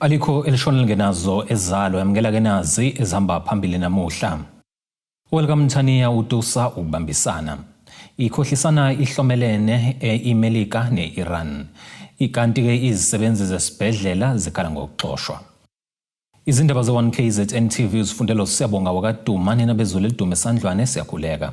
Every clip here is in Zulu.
Alikho elishonile ngenazo ezalo yamkela ke nazi ezihamba phambili namuhla. Welcome Mthaniya utusa ukubambisana. Ikhohlisana ihlomelene iMelika neIran. Ikanti ke izisebenzi zesibhedlela zikhala ngokuxoshwa. Izindaba ze1KZN TV uzifundela Siyabonga wakaduma nina bezulu elidume esandlwane siyakhuleka.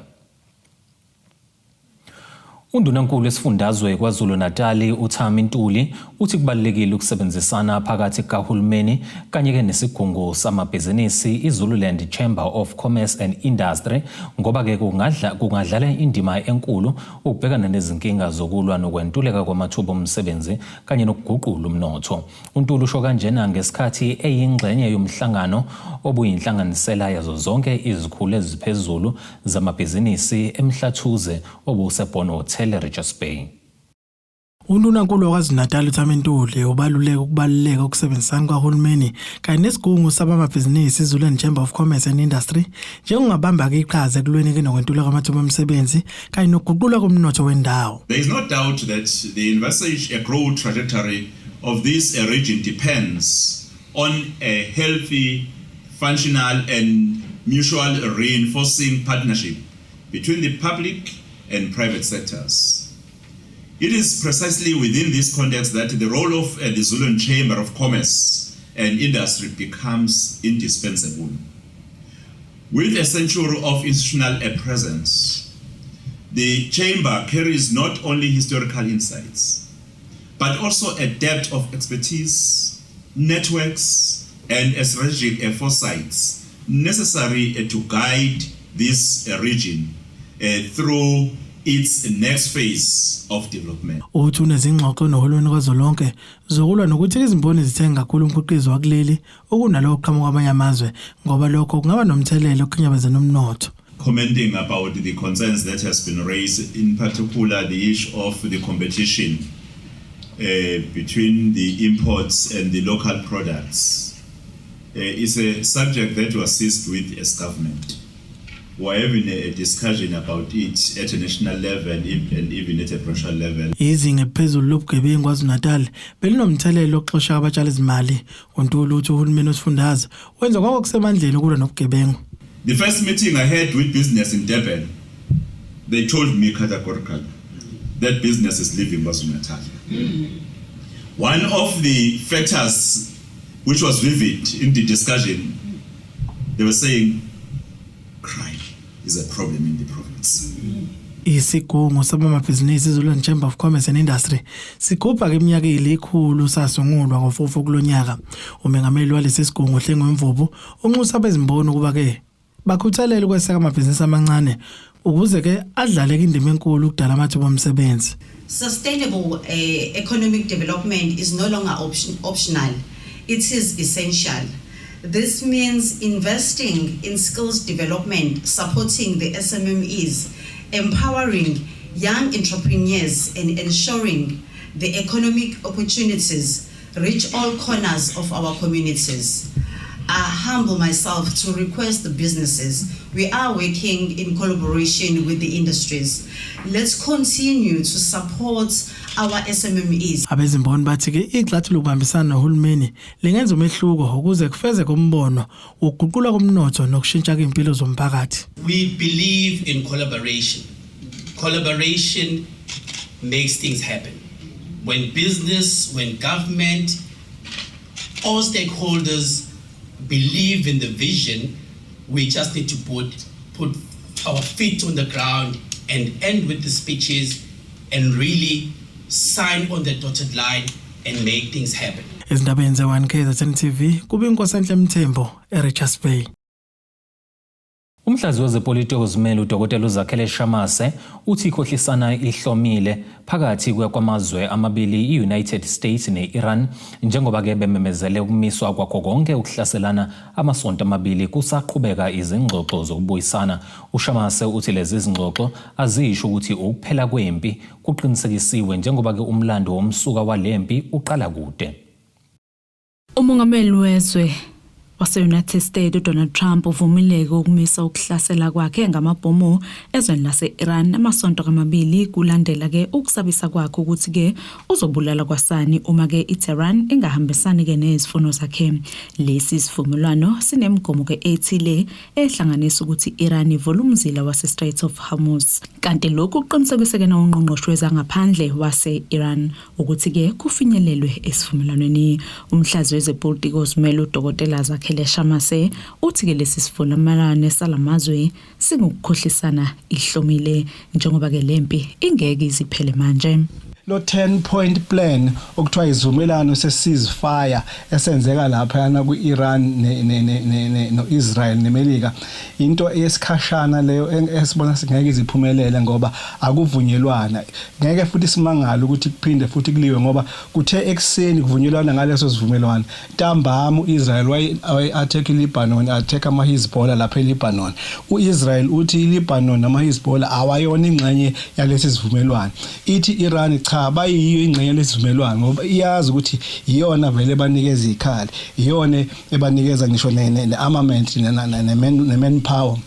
Undunankulu esifundazwe KwaZulu-Natal uThami Ntuli uthi kubalekile ukusebenzisana phakathi kahulumeni kanye ke nesigungu samabhizinisi iZululand Chamber of Commerce and Industry ngoba ke kungadlala indima enkulu ukubhekana nezinkinga zokulwa nokwentuleka kwamathuba omsebenzi kanye nokuguqula umnotho. uNtuli usho kanjena ngesikhathi eyingxenye yomhlangano obuyinhlanganisela yazo zonke izikhulu eziphezulu zamabhizinisi eMhlathuze obusebhono Richards Bay. Undunankulu waKwaZulu-Natal uThami Ntuli ukubaluleka ukusebenzisana kwahulumeni kanye nesigungu sabamabhizinisi iZululand Chamber of Commerce and Industry njengongabamba iqhaza ekulweni nokwentula kwamathuba omsebenzi kanye nokuguqula komnotho wendawo. There is no doubt that the envisaged growth trajectory of this region depends on a healthy, functional and mutual reinforcing partnership between the public and private sectors. It is precisely within this context that the role of the Zululand Chamber of Commerce and Industry becomes indispensable. With a century of institutional presence, the Chamber carries not only historical insights, but also a depth of expertise, networks, and strategic foresights necessary to guide this region through its next phase of development. Uthi unezingxoxo nohulumeni kazwelonke zokulwa nokuthi izimboni zithenga kakhulu umkhiqizo wakuleli okunalowo oqhamuka kwamanye amazwe ngoba lokho kungaba nomthelelo okunyabezana umnotho. Commenting about the concerns that has been raised, in particular the issue of the competition between the imports and the local products, is a subject that was seized with as government. We're having a discussion about it at a national level and even at a provincial level. Izinga phezulu lobugebengu KwaZulu-Natal belinomthelelo oxosha abatshali izimali. uNtuli uthi uhulumeni osifundazwe wenza konke okusemandleni ukulwa nobugebengu. The first meeting I had with business in Durban, they told me categorically that business is leaving KwaZulu-Natal. One of the factors which was vivid in the discussion, they were saying crime is a problem in the province. Isigungu sabamabhizinisi iZululand Chamber of Commerce and Industry sigubha ke iminyaka elikhulu sasungulwa ngofufu kulonyaka. Umengameli walesi sigungu Hlengo Mvubu unxusa bezimboni kuba ke bakhuthalela ukweseka amabhizinisi amancane ukuze ke adlale indima enkulu ukudala amathuba omsebenzi. Sustainable economic development is no longer optional. It is essential. This means investing in skills development, supporting the SMMEs, empowering young entrepreneurs and ensuring the economic opportunities reach all corners of our communities. I humble myself to request the businesses. We are working in collaboration with the industries. Let's continue to support our SMMEs. Abezimboni bathi ke igxathu lokubambisana nohulumeni lingenza umehluko ukuze kufeze kombono ukuguqula komnotho nokushintsha impilo zomphakathi. We believe in collaboration. Collaboration makes things happen. When business, when government, all stakeholders believe in the vision, we just need to put our feet on the ground and end with the speeches and really sign on the dotted line and make things happen. Izindabeni ze1KZN TV kuba iNkosi Mthembu eRichards Bay. Umhlazi wezepolitiki ozimele uDokotela uZakhele Shamase uthi ikhohlisana ihlomile phakathi kwamazwe amabili iUnited States neIran njengoba ke bememezele ukumiswa kwakho konke ukuhlaselana amasonto amabili kusaqhubeka izingxoxo zokubuyisana. uShamase uthi lezi zingxoxo azisho ukuthi ukuphela kwempi kuqinisekisiwe njengoba ke umlando womsuka walempi uqala kude. Umongameli wezwe Wase-United States uDonald Trump uvumileke ukumisa ukuhlasela kwakhe ngamabhomu ezweni lase-Iran amasonto amabili kulandela-ke ukusabisa kwakhe ukuthi-ke uzobulala kwasani uma-ke iTehran ingahambisani-ke nezifuno zakhe. Lesi sivumelwano sinemigomo-ke ethile ehlanganisa ukuthi i-Iran ivule umzila wase-Strait of Hormuz. Kanti lokhu kuqinisekiseke ungqongqoshe wezangaphandle wase-Iran ukuthi-ke kufinyelelwe esivumelwaneni. Umhlazi wezepolitiki ozimele uDokotela Zakhele Shamase uthi-ke lesi sivumelwano salamazwe singukukhohlisana ihlomile njengoba-ke lempi ingeke iziphele manje. Lo 10-point plan okuthiwa izivumelwano se-ceasefire esenzeka lapha yana ku-Iran no-Israel neMelika into yesikhashana leyo esibona singeke iziphumelele ngoba akuvunyelwana. Ngeke futhi simangala ukuthi kuphinde futhi kuliwe ngoba kuthe ekseni kuvunyelwana ngaleso sivumelwano. Ntambama uIsrael wayi-attack iLebanon, attack ama-Hezbollah lapha eLebanon. uIsrael uthi iLebanon nama-Hezbollah awayona ingxenye yalesi sivumelwano. Ithi Iran cha bayiyo ingxenye lesivumelwano ngoba iyazi ukuthi iyona vele banikeza ikhali, iyona ebanikeza ngisho ne-armament ne-manpower.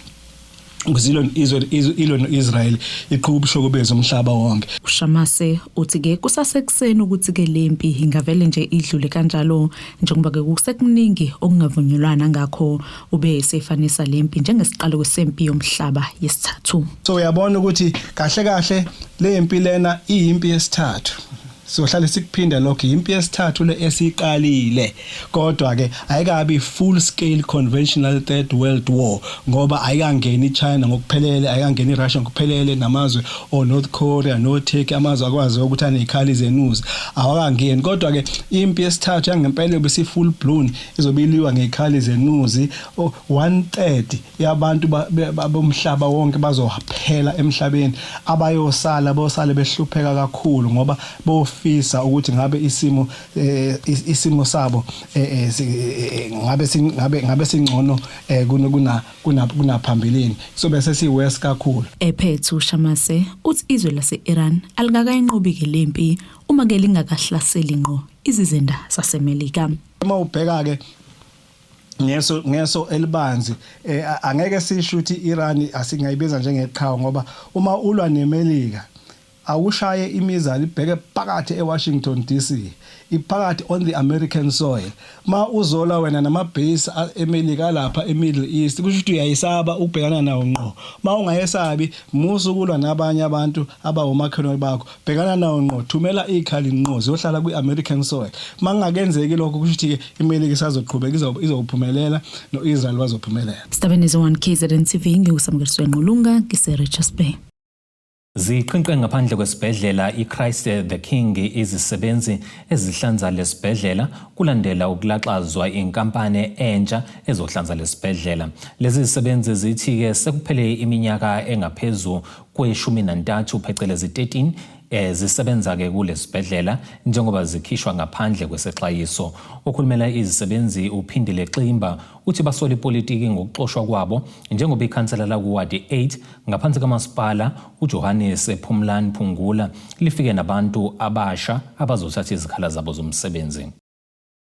Ilo no-Israel iqhuba ubushoko bezomhlaba wonke. Shamase uthi-ke kusasekuseni ukuthi-ke lempi ingavele nje idlule kanjalo njengoba-ke kusekuningi okungavunyelwana ngakho ube esefanisa lempi njengesiqalo kwesempi yomhlaba yesithathu. So uyabona ukuthi kahle lempi lena iyimpi yesithathu. Sohlale sikuphinda lokho impi yesithathu le esiqalile kodwa ke ayikabi full scale conventional third world war ngoba ayikangeni iChina ngokuphelele, ayikangeni iRussia ngokuphelele, namazwe North Korea no Turkey amazwe akwazi ukuthi anezikhali zenuzi awakangeni. Kodwa ke impi yesithathu yangempela bese full blown izobiliwa ngezikhali zenuzi. 1/3 yabantu bomhlaba wonke bazophela emhlabeni, abayosala behlupheka kakhulu ngoba fisa ukuthi ngabe isimo sabo ngabe singcono kuna phambilini so bese siwest kakhulu. Ephethu Shamase uthi izwe lase-Iran alikakayinqobi-ke lempi uma ke lingakahlaseli ngqo izizinda zaseMelika. Uma ubheka ke ngeso elibanzi angeke sisho ukuthi iIran asingayibiza njengeqhawe ngoba uma ulwa neMelika awushaye imizali ibheke phakathi eWashington DC, iphakathi on the American soil. Ma uzola wena namabase eMelika lapha eMiddle East kusho ukuthi uyayisaba ubhekana nawo ngqo. Ma ungayesabi musu kulwa nabanye abantu abawomakhelwane bakho, bhekana nawo ngqo, thumela izikhali ngqo ziyohlala kwiAmerican soil. Mangakenzeki lokho kusho ukuthi iMelika isazoqhubeka izophumelela noIsrael bazophumelela. Stabenizo 1 KZN TV ngiusamgeriswe Nqulunga ngiseRichards Bay. Ziqinqe ngaphandle kwesibhedlela iChrist the King izisebenzi ezihlanza lesibhedlela kulandela ukulaxazwa inkampani entsha ezohlanza lesibhedlela. Lezi zisebenzi zithi-ke sekuphele iminyaka engaphezulu kwe-13 phecelezi 13 zisebenza-ke kulesibhedlela njengoba zikhishwa ngaphandle kwesexwayiso. Okhulumela izisebenzi uphindile Ximba uthi basola ipolitiki ngokuxoshwa kwabo njengoba ikhansela la kuwadi 8 ngaphansi kamasipala uJohannes Phumlani Phungula lifike nabantu abasha abazothatha izikhala zabo zomsebenzi.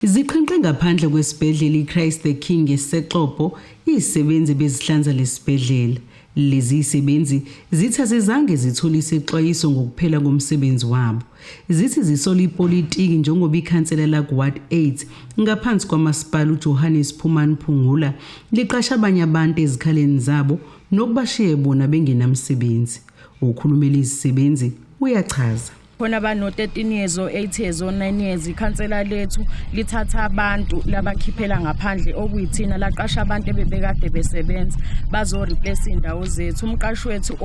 Ziqhinqe ngaphandle kwesibhedlela iChrist the King eSexhopo izisebenzi bezihlanza lesibhedlela. Lezi zisebenzi zithi azizange zithola isexwayiso ngokuphela komsebenzi wabo. Zithi zisola ipolitiki njengoba ikhansela la kuward 8 ngaphansi kwamasipala uJohannes Phumlani Phungula liqasha abanye abantu ezikhaleni zabo nokubashiye bona bengenamsebenzi. Ukhulumela izisebenzi uyachaza. Khona bano 13 years or 8 years or 9 years ikhansela lethu lithatha abantu labakhiphela ngaphandle okuyithina laqasha abantu ebebekade besebenza bazo replace indawo zethu. Umqashi wethu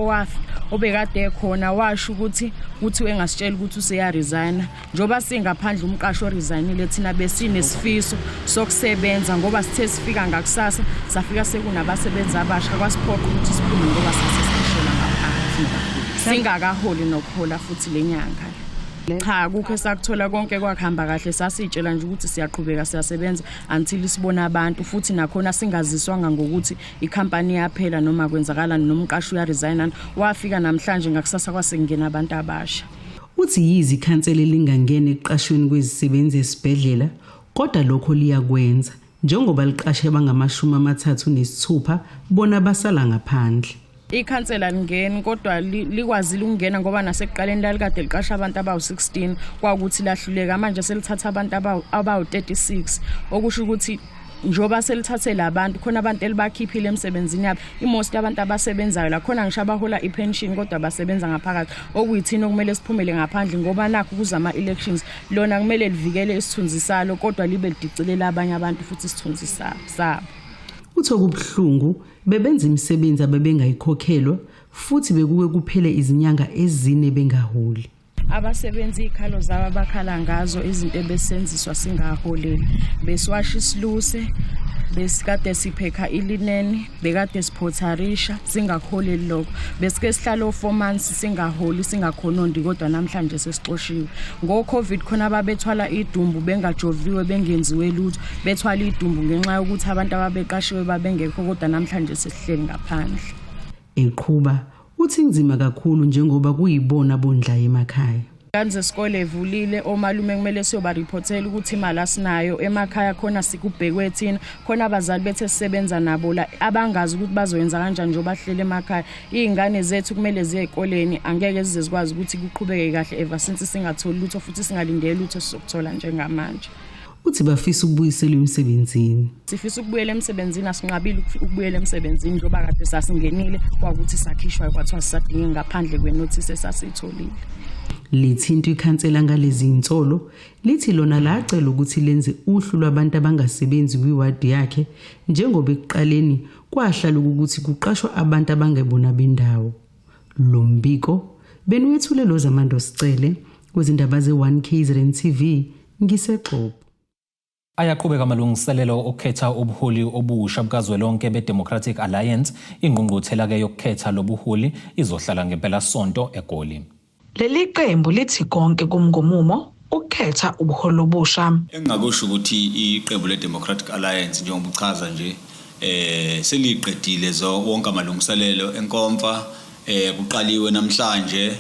obekade khona washo ukuthi engasitshela ukuthi useya resign njoba singaphandle umqashi oresignile thina besinesifiso sokusebenza ngoba sithe sifika ngakusasa safika sekunabasebenzi abasha kwasiphoqa ukuthi siphume ngoba sasesishela ngaphandle singakaholi nokuhola futhi lenyanga. Cha kukho esakuthola konke kwakhamba kahle sasitshela nje ukuthi siyaqhubeka siyasebenza until sibona abantu futhi nakhona singaziswanga ngokuthi ikhampani yaphela noma kwenzakala nomqashi uyaresign wafika namhlanje ngakusasa kwasengena abantu abasha. Uthi yizi ikhansela lingangena eqashweni kwezisebenzi esibhedlela kodwa lokho liyakwenza njengoba liqashe abangama36 bona basala ngaphandle. Ikhansela lingeni kodwa likwazile ukungena ngoba nasekuqaleni lalikade liqasha abantu abawu16 kwakuthi lahluleka manje selithatha abantu abawu36 okusho ukuthi njoba selithathe labantu khona abantu elibakhiphile emsebenzini yabo imost abantu abasebenzayo la khona ngisho abahola ipension kodwa basebenza ngaphakathi okuyithina okumele siphumele ngaphandle ngoba nakho kuzama elections lona kumele livikele isithunzi salo kodwa libe lidicilela abanye abantu futhi isithunzi sabo. Utho kubhlungu bebenza imisebenzi abebengayikhokhelwa futhi bekuwe kuphele izinyanga ezine bengaholi. Abasebenzi ikhalo zabo abakhala ngazo izinto ebesenziswa singaholeli besiwasha isiluse besikade sipheka ilineni bekade siphotharisha singakholeli lokho besike sihlala 4 months singaholi singakhonondi kodwa namhlanje sesixoshiwe ngo COVID khona ababethwala idumbu bengajoviwe bengenziwe lutho bethwala idumbu ngenxa yokuthi abantu ababeqashiwe babengekho kodwa namhlanje sesihleli ngaphandle. Eqhuba uthi nzima kakhulu njengoba kuyibona bondla emakhaya. Kanze isikole evulile omalume kumele siyoba reportela ukuthi imali asinayo emakhaya khona sikubhekwe thina khona abazali bethe sisebenza nabo la abangazi ukuthi bazoyenza kanjani nje bahlele emakhaya izingane zethu kumele ziye ekoleni angeke zize zikwazi ukuthi kuqhubeke kahle ever since singatholi lutho futhi singalindele lutho sizokuthola njengamanje. Uthi bafisa ukubuyisela emsebenzini. Sifisa ukubuyela emsebenzini asinqabile ukubuyela emsebenzini njoba kade sasingenile kwakuthi sakhishwa kwathiwa sisadinga ngaphandle kwenotice esasitholile. Lithinta ikhansela ngalezi insolo lithi lona lacela ukuthi lenze uhlu lwabantu abangasebenzi kwiwadi yakhe njengoba ekuqaleni kwahlala ukuthi kuqashwa abantu abangebona bendawo. Lo mbiko benwethule Zamando Sicele kwezindaba ze1 KZN TV ngiseXhobo. Ayaqhubeka amalungiselelo okukhetha ubuholi obusha bukazwelonke beDemocratic Alliance ingqungquthela ke yokukhetha lobuholi izohlala ngempela sonto eGoli. Leli qembu lithi konke kumngomumo ukukhetha ubuholi obusha. Engakusho ukuthi iqembu leDemocratic Alliance njengoba uchaza nje seliqedile wonke amalungiselelo enkomfa kuqaliwe namhlanje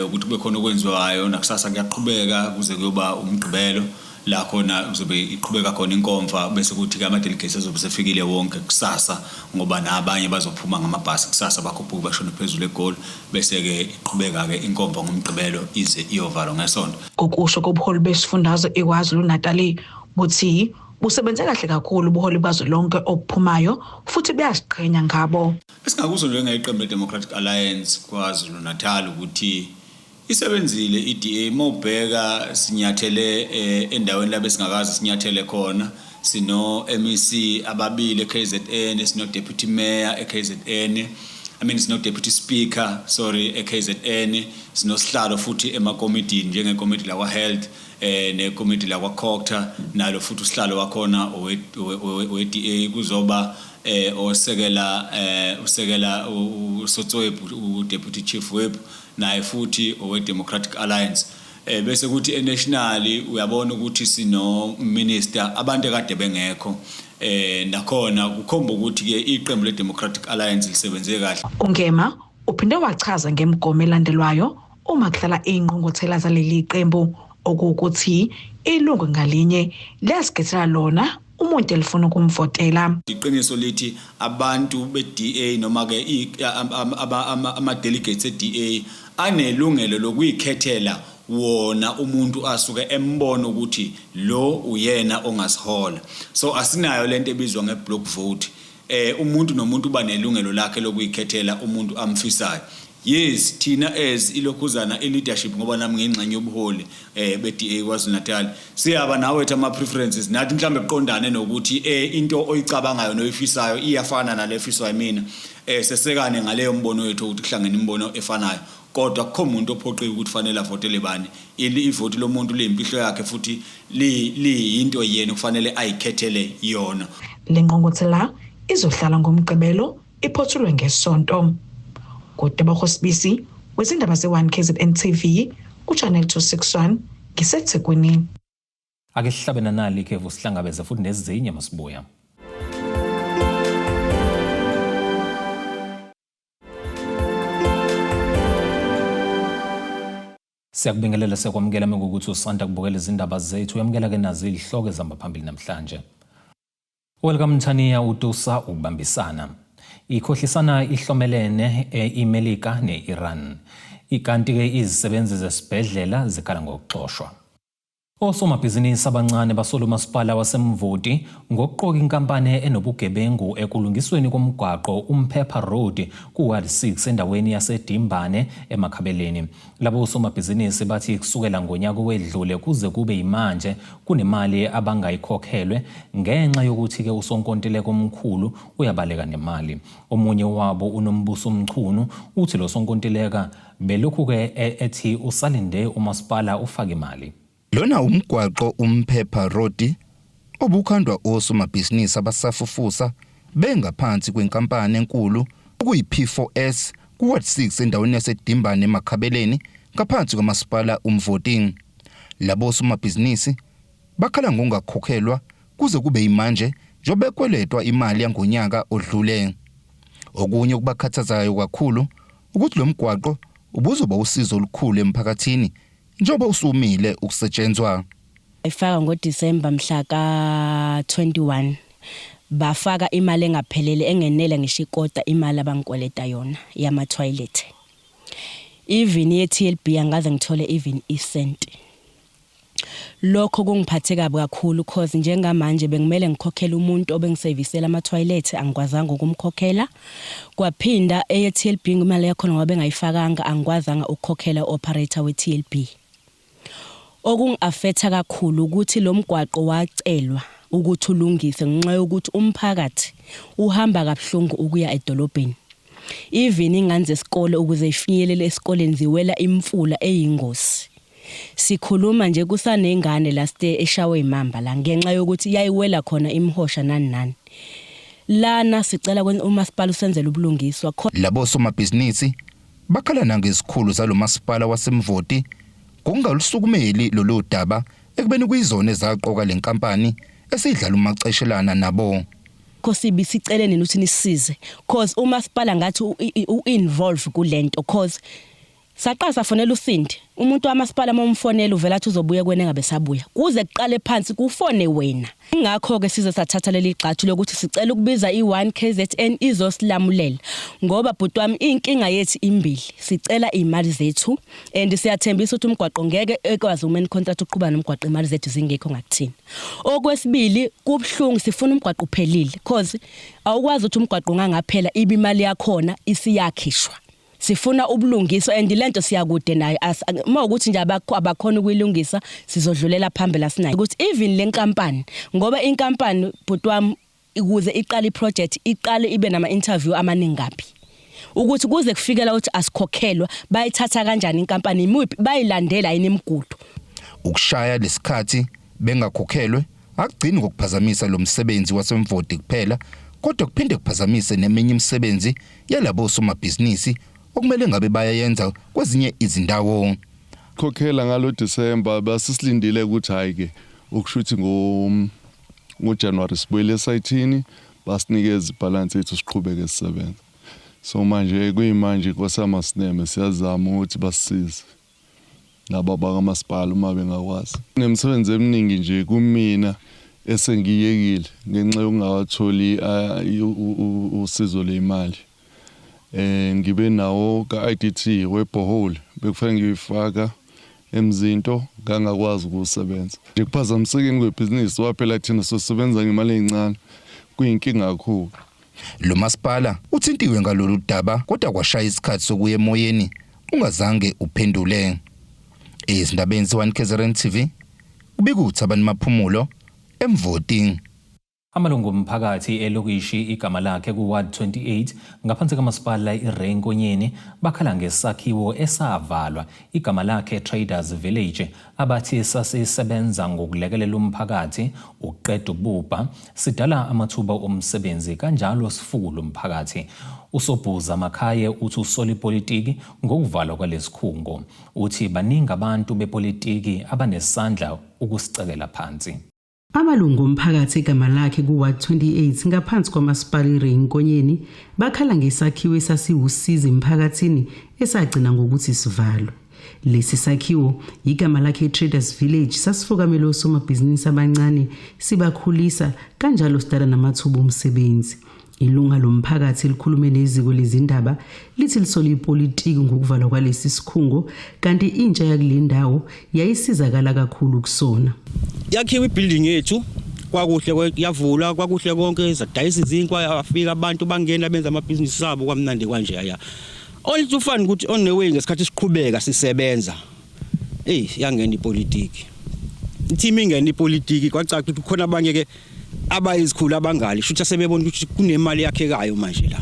ukuthi kube khona okwenziwayo nakusasa kuyaqhubeka kuze kuyoba umgqibelo la khona uzobe iqhubeka khona inkomfa bese kuthi ke ama delegates azobe sefikile wonke kusasa ngoba nabanye bazophuma ngamabhasi kusasa bakhuphuka bashona phezulu eGoli bese ke iqhubeka ke inkomfa ngomgqibelo ize iyovalwa ngesonto. Kokusho kobuholi besifundazwe eKwaZulu-Natal buthi busebenze kahle kakhulu ubuholi bazwelonke obuphumayo futhi buyasiqhenya ngabo. Esingakuzo njengeqembu leDemocratic Alliance KwaZulu-Natal ukuthi isebenzile iDA mawubheka sinyathele endaweni la besingakazi sinyathele khona sino MEC ababili eKZN sino deputy mayor eKZN sino deputy speaker eKZN sino sihlalo futhi emakomiti njengekomiti la health nekomiti la Cocta nalo futhi usihlalo wakhona oweDA kuzoba usekela uSotswebhu deputy chief whip naye futhi oweDemocratic Alliance bese kuthi enationally uyabona ukuthi sino minister abantu ekade bengekho nakhona kukhomba ukuthi ke iqembu leDemocratic Alliance lisebenze kahle. Ungema uphinde wachaza ngemigomo elandelwayo uma kuhlala ingqungquthela zaleli qembu okuthi ilungu ngalinye lesikhetha lona umuntu elifuna ukumvotela. Iqiniso lithi abantu beDA noma ke ama delegates eDA anelungelo lokuyikhethela wona umuntu asuke embona ukuthi lo uyena ongasihola. So asinayo lento ebizwa ngeblock vote. Umuntu nomuntu uba nelungelo lakhe lokuyikhethela umuntu amfisayo. Yes, thina as ilokhuzana leadership ngoba nami ngingxenye yobuholi beDA KwaZulu-Natal siyaba nawe ama preferences nathi mhlambe kuqondane nokuthi into oyicabangayo noyifisayo iyafana nalefiswa mina sesekane ngaleyo mbono wethu ukuthi kuhlangene imbono efanayo kodwa akukho umuntu ophoqile ukuthi fanele avotele bani ivoti lomuntu lempihlo yakhe futhi liyinto yena kufanele ayikhethele yona. Lengqungquthela izohlala ngomgqibelo iphothulwe ngesonto. Kodwa Hosbisi wezindaba ze1 KZN TV kuchannel 261 ngiseThekwini. Ake sihlabena nali ke vusihlangabeze futhi nezinye masibuya. Siyakubingelela sekwamukela ngokuthi usanda kubukela izindaba zethu uyamukela ke nazi ihloko ezihamba phambili namhlanje. Welcome Tania utusa ukubambisana. Ikhohlisana ihlomelene eMelika neIran. Ikanti ke izisebenzi zesibhedlela zikhala ngokuxoshwa. Osomabhizinisi abancane basolo masipala waseMvoti ngokuqoka inkampani enobugebengu ekulungisweni komgwaqo uMphepha Road kuWard 6 endaweni yaseDimbane eMakhabeleni. Labo osomabhizinisi bathi kusukela ngonyaka owedlule kuze kube imanje kunemali abangayikhokhelwe ngenxa yokuthi ke usonkontileka omkhulu uyabaleka nemali. Omunye wabo uNombuso Mchunu uthi lo sonkontileka belokhu ke ethi usalinde umasipala ufake imali. Lona umgwaqo uMphepha Road obukhandwa osomabhizinisi abasafufusa bengaphansi kwenkampani enkulu okuyiP4S kuWard 6 endaweni yaseDimbane eMakhabeleni ngaphansi kwamasipala uMvoti. Labo osomabhizinisi bakhala ngokungakhokhelwa kuze kube imanje njobe kweletwa imali yangonyaka odlule. Okunye kubakhathazayo kakhulu ukuthi lo mgwaqo ubuzoba usizo olukhulu emphakathini njoba usumile ukusetshenzwa. Ifaka ngoDisemba mhla ka-21 bafaka imali engaphelele engenele ngisho ikota imali abangikweleta yona yama toilet. Even ye-TLB angaze ngithole even isent. Lokho kungiphathe kabi kakhulu because njengamanje bengimele ngikhokhele umuntu obengiservisela ama toilet angikwazanga ukumkhokhela. Kwaphinda eye-TLB imali yakho ngoba bengayifakanga angikwazanga ukukhokhela operator we-TLB. Okungi-affecta kakhulu ukuthi lo mgwaqo wacelwa ukuthi ulungise ngenxa yokuthi umphakathi uhamba kabuhlungu ukuya edolobheni. Even ingane zesikole ukuze ifinyelele esikoleni ziwela imfula eyingozi. Sikhuluma nje kusanengane last eshawe imamba la ngenxa yokuthi yayiwela khona imhosha nani. Lana sicela umasipala usenzele ubulungiswa. Labo somabhizinisi bakhala nangesikhulu zalo masipala waseMvoti kungalusukumeli lolu daba ekubeni kuyizona ezaqoka lenkampani esidlala umaceshelana nabo. Kosibi sicele nini ukuthi nisize because umasipala ngathi u-involve kulento because saqasa fonela uSindi umuntu wamasipala momfonela uvela athi uzobuya kwena ngabe sabuya kuze kuqale phansi kufone wena. Ingakho ke size sathatha leli gxathu lokuthi sicela ukubiza i1 KZN izosilamulela ngoba bhuti wami inkinga yethu imbili sicela imali zethu and siyathembisa ukuthi umgwaqo ngeke ekwazi umen contract uqhubana nomgwaqo imali zethu zingekho ngakuthina. Okwesibili kubhlungu sifuna umgwaqo uphelile because awukwazi ukuthi umgwaqo ngangaphela ibe imali yakhona isiyakhishwa. Sifuna ubulungiswa and lento siyakude nayo mawukuthi nje abakhona ukuyilungisa sizodlulela phambili asinayo ukuthi even le nkampani ngoba inkampani bhuti wami ukuze iqale iproject iqale ibe nama interview amaningi ngapi ukuthi kuze kufikela ukuthi asikhokhelwa bayithatha kanjani inkampani imuphi bayilandela yini imigudu. Ukushaya lesikhathi bengakhokhelwe akugcini ngokuphazamisa lo msebenzi waseMvoti kuphela kodwa kuphinde kuphazamise neminye imisebenzi yalabo somabhizinisi okumele ngabe bayayenza kwezinye izindawo. Khokhela ngalo December basisilindile ukuthi hayike ukushuthi ngoJanuary sibuyele esayithini basinikeza ibalance yethu siqhubeke sisebenza. So manje kuyimanje kwasama sineme siyazama ukuthi basisize laba bakamasipala uma bengakwazi. Nemsebenzi eminingi nje kumina esengiyekile ngenxa yokungawatholi usizo lwemali. Ngibe nawo ka-IDT webhohole bekufanele ngiyifaka emzinto ngangakwazi ukusebenza nje kuphazamiseke kwebhizinisi waphela thina sosebenza ngemali encane kuyinkinga kakhulu. Lo masipala uthintiwe ngalolu daba kodwa kwashaya isikhathi sokuya emoyeni ungazange uphendule. Ezindabeni ze1 KZN TV ubikuthi abani maphumulo eMvoti. Amalungu omphakathi elokishi igama lakhe kuWard 28 ngaphansi kamasipala iRenkonyeni bakhala ngesakhiwo esavalwa igama lakhe Traders Village abathi sasisebenza ngokulekelela umphakathi uqeda ububha sidala amathuba omsebenzi kanjalo sifukula umphakathi. Usobhuza Makhaye uthi usoli politiki ngokuvalwa kwalesikhungo uthi baningi abantu bepolitiki abanesandla ukusicekela phansi. Amalungu omphakathi igama lakhe kuWard 28 ngaphansi kwamasipala iRenkonyeni bakhala ngesakhiwo esasiwusiza emphakathini esagcina ngokuthi sivalwe. Lesi sakhiwo igama lakhe Traders Village sasifukamela osomabhizinisi abancane sibakhulisa kanjalo sidala namathuba omsebenzi. Ilunga lomphakathi likhulume neziko lezindaba lithi lisola ipolitiki ngokuvalwa kwalesi sikhungo kanti intsha yakulendawo yayisizakala kakhulu kusona. Yakhiwe ibuilding yethu kwakuhle yavula kwakuhle konke zadayisa izinkwa yafika abantu bangena benza amabhizinisi sabo kwamnandi kanje aya. Only to find ukuthi on the way ngesikhathi siqhubeka sisebenza yangena ipolitiki. Team ingena ipolitiki kwacaca ukuthi khona abanye ke abayizikhulu abangali futhi sebebona ukuthi kunemali yakhekayo manje la.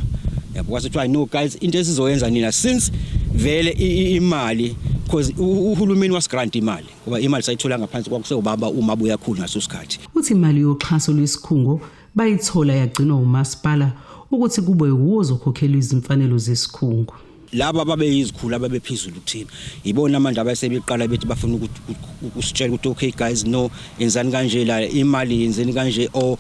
Yabo kwathi I know guys into esizoyenza nina since vele imali because uhulumeni wasigrant imali ngoba imali sayithola ngaphansi kwakusebaba uma buya khulu ngaso sikhathi. Uthi imali yoxhaso lwesikhungo bayithola yagcinwa umasipala ukuthi kube uwozokhokhela izimfanelo zesikhungo. Laba babeyizikhulu ababephezulu kuthina yibona manje abasebeqala bethi bafuna ukusitshela ukuthi okay guys no enzani kanje la imali yenzeni kanje o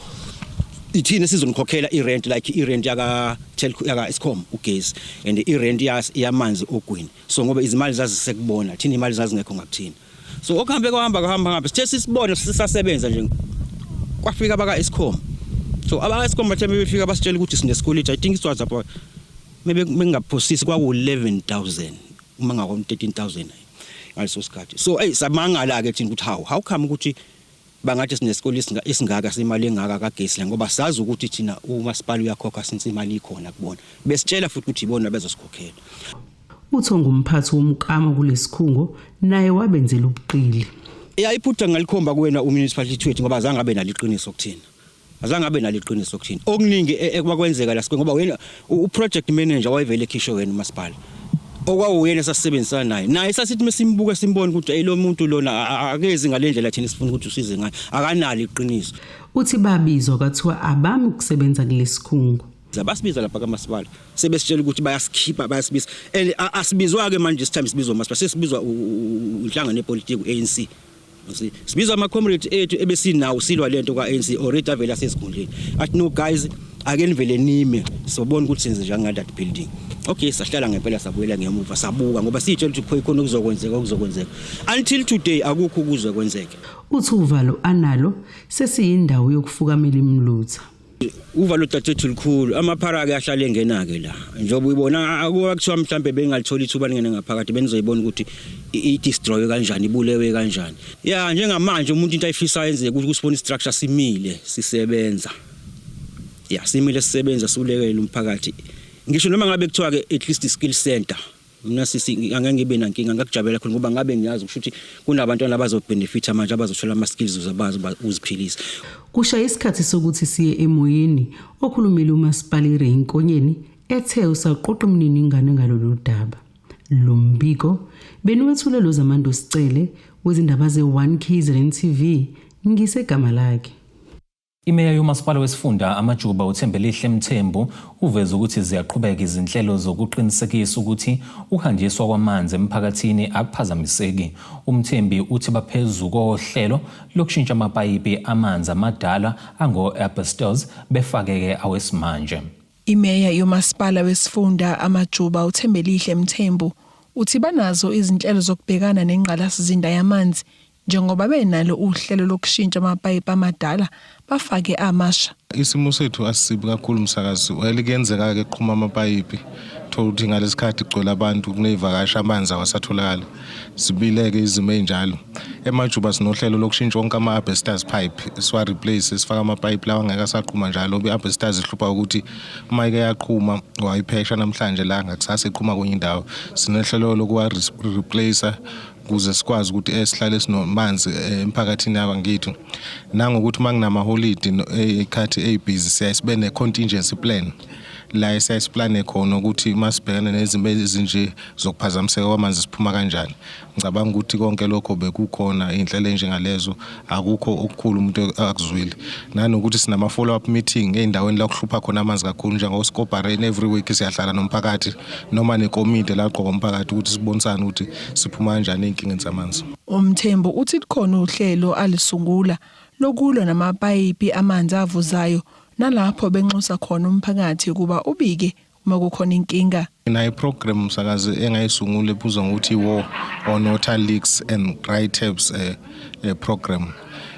ithina sizomkhokhela irent like irent yaka telco yaka Eskom ugesi and irent yamanzi ogwini so ngoba izimali zazisekubona thina imali zazingekho ngakuthina so okuhambe kuhamba sithe sisibona sisasebenza nje kwafika baka Eskom so aba Eskom bathe befika basitshela ukuthi sine school I think it was about maybe mengaphosisi kwaku 11,000 uma ngako 13,000 ngaleso sikhathi so samangala ke thina ukuthi how come ukuthi bangathi sinesikole isingaka semali engaka kagesi ngoba sazi ukuthi thina umasipala uyakhokha since imali ikhona kubona besitshela futhi ukuthi ibona bezosikhokhela. Uthonga umphathi womkama kulesikhungo naye wabenzela ubuqili. Iphutha ngalikhomba kuwena umunicipality wethu ngoba azange abe naliqiniso kuthina. Azange abe naliqiniso kuthina. Okuningi ekwakwenzeka la ngoba wena uproject manager wayevele khisho wena umasipala. Okwawuyena sasebenzisana naye sasithi mesimbuka simbona ukuthi lo muntu lona akezi ngalendlela thina sifuna ukuthi usize ngayo akanali iqiniso. Uthi babizwa kwathiwa abami ukusebenza kulesikhungo. Zabasibiza lapha kamasipala sebesitshela ukuthi bayasikhipha bayasibiza and asibizwa ke manje this time sibizwa umasipala sesibizwa inhlangano yepolitiki ANC. Sibizwa ama comrade ethu ebesinawo silwa lento kwa ANC already avela sesikhundleni athi no guys ake vele nime sobona ukuthi senze njani that building. Okay sahlala ngempela sabuyela ngemuva sabuka ngoba sitshela ukuthi khona okuzokwenzeka until today akukho ukuzwe kwenzeke. Uthi uvalo analo sesiyindawo yokufukamela imlutha. Uvalo tathethu likhulu amaphara ke ahlale engena ke la njoba uyibona akuthiwa mhlambe bengalithola ithuba lingene ngaphakathi benizoyibona ukuthi i-destroy kanjani ibulewe kanjani njengamanje umuntu into ayifisa yenze ukuthi kusibona istructure simile sisebenza simile sisebenza sulekele umphakathi ngisho noma ngabe kuthiwa ke at least skill center mina sisi angeke ngibe nankinga ngakujabela khona ngoba ngabe ngiyazi ukuthi kunabantwana abazobenefita manje abazothola ama skills zabazi uziphilisa. Kushaya isikhathi sokuthi siye emoyeni okhulumile umasipala iRenkonyeni ethe usaqoqa umniningane ngalolu daba. Lo mbiko beniwethulelo zamando sicele wezindaba ze1 KZN TV ngisegama lakhe. Imeya yomasipala wesifunda amajuba uThembelihle Mthembu uveza ukuthi ziyaqhubeka izinhlelo zokuqinisekisa ukuthi uhanjiswa kwamanzi emphakathini akuphazamiseki. Umthembi uthi baphezulu kohlelo lokushintsha amapayipi amanzi amadala ango-asbestos befakeke awesimanje. Imeya yomasipala wesifunda amajuba uThembelihle Mthembu uthi banazo izinhlelo zokubhekana nengqalasizinda yamanzi njengoba benalo uhlelo lokushintsha amapayipi amadala bafake amasha. Isimo sethu asisibi kakhulu umsakazi wayelikenzeka ke qhuma amapayipi thola ukuthi ngalesikhathi igcwele abantu kunevakasha amanzi awasatholakala sibileke izimo enjalo emajuba sinohlelo lokushintsha wonke ama-asbestos pipe siwa replace sifaka amapayipi lawa angeke asaqhuma njalo be-asbestos ihlupha ukuthi uma ike yaqhuma wayiphesha namhlanje la ngakusasa eqhuma kwenye indawo sinohlelo lokuwa replace kuze sikwazi ukuthi esihlale sinomanzi emphakathini yabangithi nangokuthi manginama-holiday ekhathi eyibhizi siyasibe ne-contingency plan la esiyasiplane khona ukuthi masibhekane nezimo ezinje zokuphazamiseka kwamanzi siphuma kanjani. Ngicabanga ukuthi konke lokho bekukhona inhlelo enjengalezo akukho okukhulu umuntu akuzwile nanokuthi sinama follow up meeting eindaweni la kuhlupha khona amanzi kakhulu njengoSkobareni every week siyahlala nomphakathi noma nekomiti la qoqa umphakathi ukuthi sibonisane ukuthi siphuma kanjani enkingeni zamanzi. Umthembu uthi khona uhlelo alisungula lokulwa namapayipi amanzi avuzayo nalapho benxusa khona umphakathi kuba ubike makukhona inkinga. Inayi program msakazi engayisungule ebuzwa ngokuthi War on Water Leaks and Dry Taps program.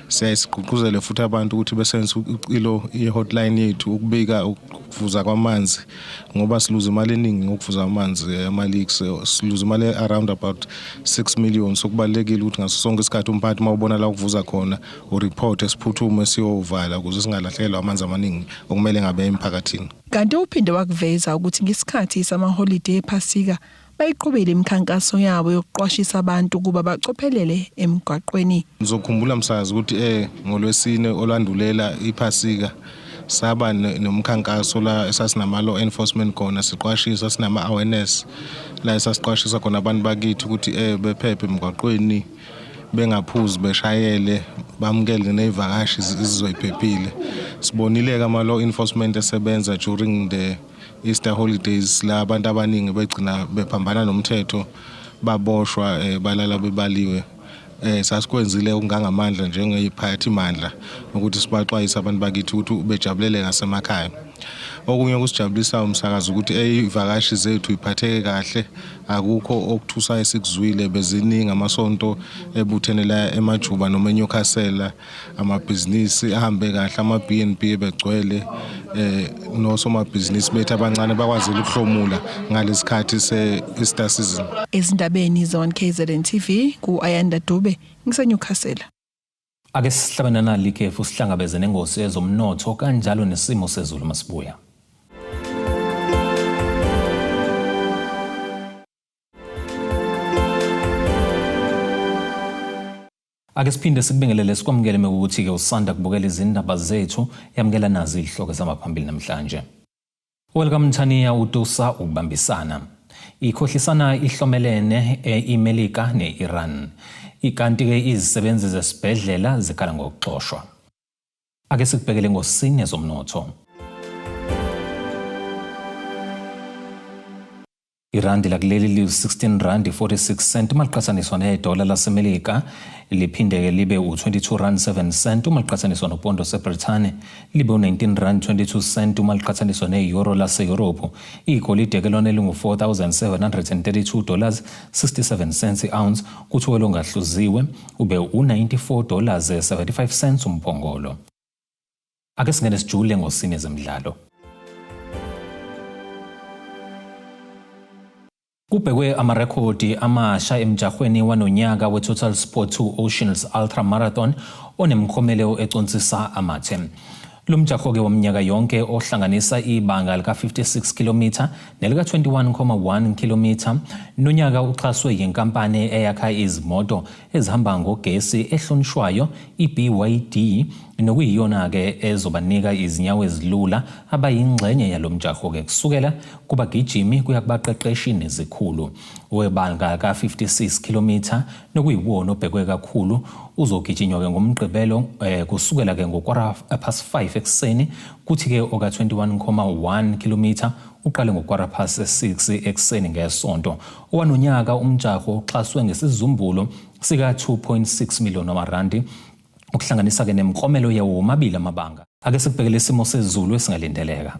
Siyayigqugquzela futhi abantu ukuthi besebenzise ilo i-hotline yethu ukubika ukuvuza kwamanzi ngoba siluza imali eningi ngokuvuza amanzi ama-leaks. Siluza imali around about 6 million. Sokubalekile ukuthi ngaso sonke isikhathi umphathi mawubona la ukuvuza khona ureport esiphuthume siyovala ukuze singalahlekelwa amanzi amaningi okumele ngabe emphakathini. Kanti uphinde wakuveza ukuthi ngesikhathi sama-holiday ephasika bayiqhubele imikhankaso yabo yokuqwashisa abantu kuba bacophelele emgwaqweni. Ngizokhumbula msakazi ukuthi ngolwesine olandulela iphasika saba nomkhankaso la esasinama law enforcement khona siqwashisa sinama awareness la esasiqwashisa khona abantu bakithi ukuthi bephephe emgwaqweni bengaphuzi beshayele bamukele nezivakashi izizoyiphephile. Sibonile ke ama law enforcement esebenza during the Easter holidays la abantu abaningi begcina bephambana nomthetho baboshwa balala bebaliwe. Sasikwenzile okungangamandla njengeyiphathi imandla ukuthi sibaxwayisa abantu bakithi ukuthi bejabulele ngasemakhaya. Okunye okusijabulisa umsakazi ukuthi ivakashi zethu iphatheke kahle, akukho okuthusa esikuzwile, beziningi amasonto ebuthenela eMajuba noma eNyukhasela, amabhizinisi ahambe kahle, ama-B&B begcwele, nosomabhizinisi bethu abancane bakwazile ukuhlomula ngalesikhathi se-Easter season. Ezindabeni ze-1KZN TV ku-Ayanda Dube ngiseNyukhasela. Ake sihlabana nalike futhi sihlangabeze nengosi ezomnotho kanjalo nesimo sezulu masibuya. Ake siphinde sikubingelele sikwamukele ukuthi ke usanda kubukela izindaba zethu yamukela nazi ihloko zamaphambili namhlanje. Welcome Thania uTusa ukubambisana. Ikhohlisana ihlomelene iMelika neIran. Ikanti ke izisebenzi zesibhedlela zikhala ngokuxoshwa. Ake sikubhekele ngosini zomnotho. Irandi lakuleli liu 16 rand 46 cent maliqhathaniswa nedola laseMelika liphinde libe u22 rand 7 cent maliqhathaniswa nopondo seBrithani libe u19 rand 22 cent maliqhathaniswa neeuro laseYurophu. Igolide ke lona lingu $4,732 67 cents ounce kuthi welongahluziwe ube u$94 75 cents umphongolo. Ake singene sijule ngosini zemidlalo. Kubhekwe amarekhodi amasha emjahweni wanonyaka we-Total Sport 2 Oceans Ultra Marathon onemkhomeleo econsisa amathe. Lo mjaho ke womnyaka yonke ohlanganisa ibanga lika 56 km nelika 21.1 km nonyaka uxhaswe yinkampani eyakha izimoto ezihamba ngogesi ehlonishwayo iBYD nokuyiyona ke ezobanika izinyawo ezilula abayingxenye yalomjaho ke kusukela kubagijimi kuya kubaqeqeshi nezikhulu. Webanga ka 56 km nokuyiwona obhekwe kakhulu uzogijinywa ke ngomgqibelo kusukela ke ngo5:15 ekseni kuthi ke oka 21.1 km uqale ngo6:06 ekseni ngesonto. Owanonyaka umjaho uxhaswe ngesizumbulo sika 2.6 million rand ukuhlanganisa ke nemklomelo yawo omabili amabanga. Ake sikubhekele isimo sezulu esingalindeleka.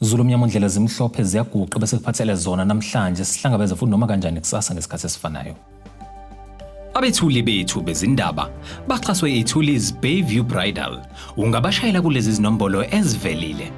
Zulu mnyama ndlela zimhlophe ziyaguqa bese kuphathele zona namhlanje sihlangabeze futhi noma kanjani kusasa ngesikhathi esifanayo. Abethuli bethu bezindaba baxhaswe iTulis Bayview Bridal. Ungabashayela kulezi zinombolo ezivelile